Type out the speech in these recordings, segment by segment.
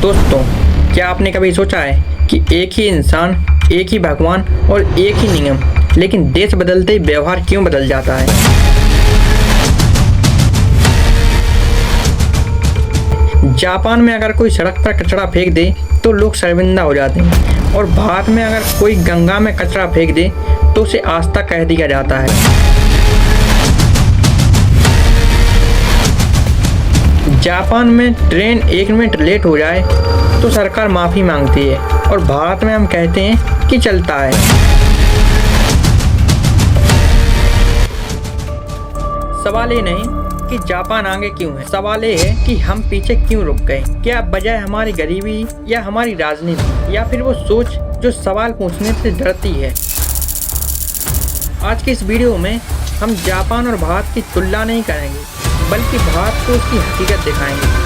दोस्तों, क्या आपने कभी सोचा है कि एक ही इंसान, एक ही भगवान और एक ही नियम, लेकिन देश बदलते ही व्यवहार क्यों बदल जाता है? जापान में अगर कोई सड़क पर कचरा फेंक दे तो लोग शर्मिंदा हो जाते हैं, और भारत में अगर कोई गंगा में कचरा फेंक दे तो उसे आस्था कह दिया जाता है। जापान में ट्रेन 1 मिनट लेट हो जाए तो सरकार माफ़ी मांगती है, और भारत में हम कहते हैं कि चलता है। सवाल ये नहीं कि जापान आगे क्यों है, सवाल ये है कि हम पीछे क्यों रुक गए। क्या वजह हमारी गरीबी या हमारी राजनीति, या फिर वो सोच जो सवाल पूछने से डरती है? आज की इस वीडियो में हम जापान और भारत की तुलना नहीं करेंगे, बल्कि भारत को उसकी हकीकत दिखाएंगे।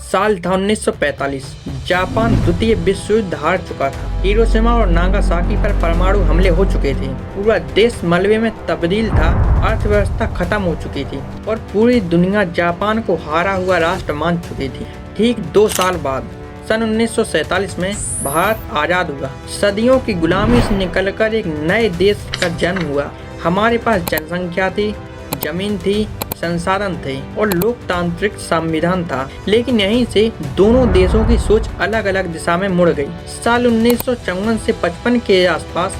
साल था 1945। जापान द्वितीय विश्व युद्ध हार चुका था। हिरोशिमा और नागासाकी पर परमाणु हमले हो चुके थे। पूरा देश मलबे में तब्दील था। अर्थव्यवस्था खत्म हो चुकी थी और पूरी दुनिया जापान को हारा हुआ राष्ट्र मान चुकी थी। ठीक 2 साल बाद सन 1947 में भारत आज़ाद हुआ। सदियों की गुलामी से निकलकर एक नए देश का जन्म हुआ। हमारे पास जनसंख्या थी, जमीन थी, संसाधन थे और लोकतांत्रिक संविधान था। लेकिन यहीं से दोनों देशों की सोच अलग अलग दिशा में मुड़ गई। साल 1954 से 55 के आसपास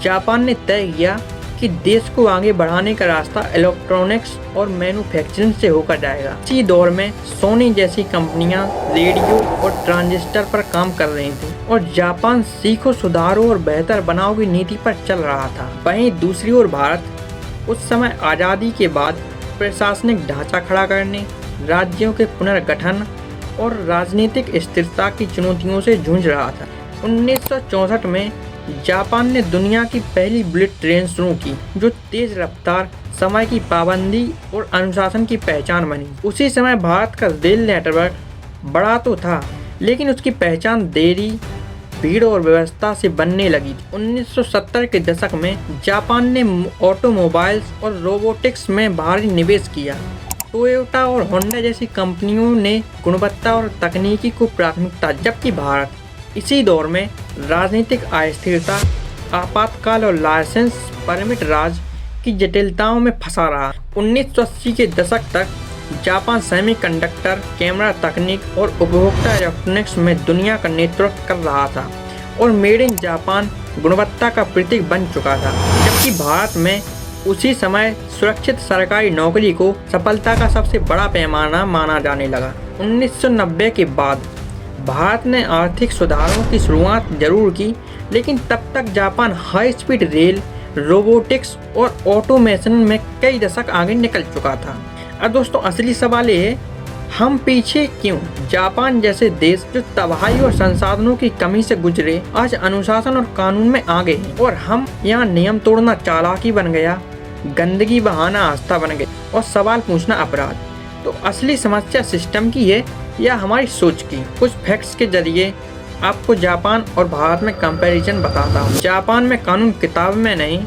जापान ने तय किया कि देश को आगे बढ़ाने का रास्ता इलेक्ट्रॉनिक्स और मैन्युफैक्चरिंग से होकर जाएगा। इसी दौर में सोनी जैसी कंपनियां रेडियो और ट्रांजिस्टर पर काम कर रही थी और जापान सीखो, सुधारो और बेहतर बनाओ की नीति पर चल रहा था। वहीं दूसरी ओर भारत उस समय आज़ादी के बाद प्रशासनिक ढांचा खड़ा करने, राज्यों के पुनर्गठन और राजनीतिक स्थिरता की चुनौतियों से जूझ रहा था। 1964 में जापान ने दुनिया की पहली बुलेट ट्रेन शुरू की, जो तेज रफ्तार, समय की पाबंदी और अनुशासन की पहचान बनी। उसी समय भारत का रेल नेटवर्क बड़ा तो था, लेकिन उसकी पहचान देरी, भीड़ और व्यवस्था से बनने लगी थी। 1970 के दशक में जापान ने ऑटोमोबाइल्स और रोबोटिक्स में भारी निवेश किया। टोयोटा और होंडा जैसी कंपनियों ने गुणवत्ता और तकनीकी को प्राथमिकता, जबकि भारत इसी दौर में राजनीतिक अस्थिरता, आपातकाल और लाइसेंस परमिट राज की जटिलताओं में फंसा रहा। 1980 के दशक तक जापान सेमीकंडक्टर, कैमरा तकनीक और उपभोक्ता इलेक्ट्रॉनिक्स में दुनिया का नेतृत्व कर रहा था और मेड इन जापान गुणवत्ता का प्रतीक बन चुका था। जबकि भारत में उसी समय सुरक्षित सरकारी नौकरी को सफलता का सबसे बड़ा पैमाना माना जाने लगा। 1990 के बाद भारत ने आर्थिक सुधारों की शुरुआत जरूर की, लेकिन तब तक Japan high speed rail, robotics और ऑटोमेशन में कई दशक आगे निकल चुका था। अब दोस्तों, असली सवाल ये है, हम पीछे क्यों? जापान जैसे देश जो तबाही और संसाधनों की कमी से गुजरे, आज अनुशासन और कानून में आगे हैं, और हम यहाँ नियम तोड़ना चालाकी बन गया, गंदगी बहाना आस्था बन गई और सवाल पूछना अपराध। तो असली समस्या सिस्टम की है या हमारी सोच की? कुछ फैक्ट्स के जरिए आपको जापान और भारत में कंपैरिजन बताता हूँ। जापान में कानून किताब में नहीं,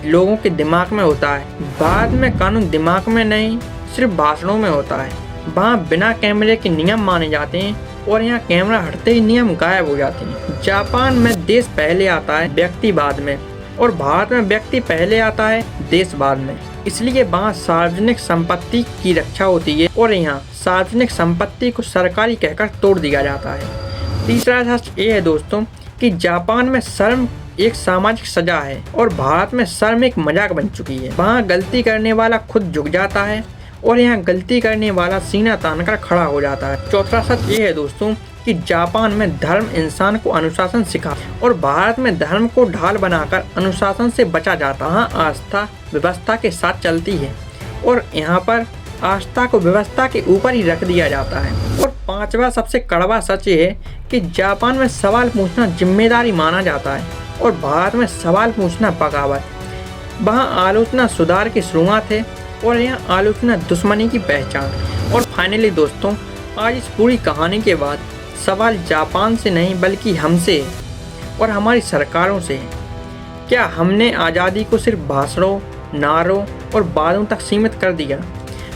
लोगों के दिमाग में होता है। भारत में कानून दिमाग में नहीं, सिर्फ भाषणों में होता है। वहाँ बिना कैमरे के नियम माने जाते हैं और यहाँ कैमरा हटते ही नियम गायब हो जाते हैं। जापान में देश पहले आता है, व्यक्ति बाद में, और भारत में व्यक्ति पहले आता है, देश बाद में। इसलिए वहाँ सार्वजनिक संपत्ति की रक्षा होती है और यहाँ सार्वजनिक संपत्ति को सरकारी कहकर तोड़ दिया जाता है। तीसरा सच ये है दोस्तों कि जापान में शर्म एक सामाजिक सजा है और भारत में शर्म एक मजाक बन चुकी है। वहाँ गलती करने वाला खुद झुक जाता है और यहाँ गलती करने वाला सीना तानकर खड़ा हो जाता है। चौथा सच ये है दोस्तों कि जापान में धर्म इंसान को अनुशासन सिखा और भारत में धर्म को ढाल बनाकर अनुशासन से बचा जाता है। आस्था व्यवस्था के साथ चलती है और यहाँ पर आस्था को व्यवस्था के ऊपर ही रख दिया जाता है। और पांचवा सबसे कड़वा सच ये है कि जापान में सवाल पूछना जिम्मेदारी माना जाता है और भारत में सवाल पूछना बगावत। वहाँ आलोचना सुधार की शुरुआत है और यहाँ आलोचना दुश्मनी की पहचान। और फाइनली दोस्तों, आज इस पूरी कहानी के बाद सवाल जापान से नहीं बल्कि हमसे और हमारी सरकारों से है। क्या हमने आज़ादी को सिर्फ भाषणों, नारों और वादों तक सीमित कर दिया?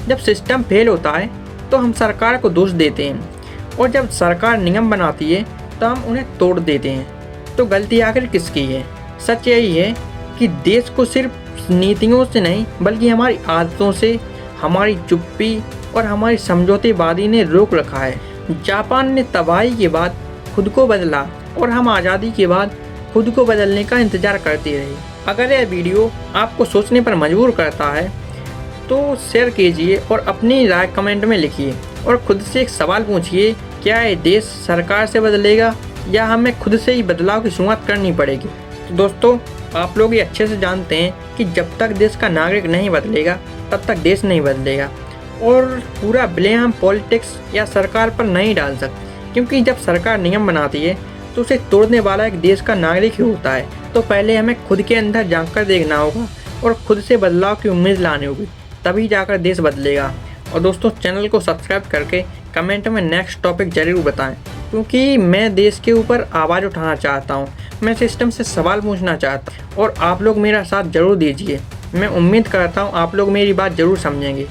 जब सिस्टम फेल होता है तो हम सरकार को दोष देते हैं, और जब सरकार नियम बनाती है तो हम उन्हें तोड़ देते हैं। तो गलती आखिर किसकी है? सच यही है कि देश को सिर्फ नीतियों से नहीं बल्कि हमारी आदतों से, हमारी चुप्पी और हमारी समझौतेबाजी ने रोक रखा है। जापान ने तबाही के बाद खुद को बदला और हम आज़ादी के बाद खुद को बदलने का इंतज़ार करते रहे। अगर यह वीडियो आपको सोचने पर मजबूर करता है तो शेयर कीजिए और अपनी राय कमेंट में लिखिए, और खुद से एक सवाल पूछिए, क्या ये देश सरकार से बदलेगा या हमें खुद से ही बदलाव की शुरुआत करनी पड़ेगी? तो दोस्तों, आप लोग ये अच्छे से जानते हैं कि जब तक देश का नागरिक नहीं बदलेगा तब तक देश नहीं बदलेगा, और पूरा ब्लेम हम पॉलिटिक्स या सरकार पर नहीं डाल सकते, क्योंकि जब सरकार नियम बनाती है तो उसे तोड़ने वाला एक देश का नागरिक ही होता है। तो पहले हमें खुद के अंदर झांक कर देखना होगा और खुद से बदलाव की उम्मीद लानी होगी, तभी जाकर देश बदलेगा। और दोस्तों, चैनल को सब्सक्राइब करके कमेंट में नेक्स्ट टॉपिक ज़रूर बताएं, क्योंकि मैं देश के ऊपर आवाज़ उठाना चाहता हूं, मैं सिस्टम से सवाल पूछना चाहता हूं, और आप लोग मेरा साथ ज़रूर दीजिए। मैं उम्मीद करता हूं आप लोग मेरी बात ज़रूर समझेंगे।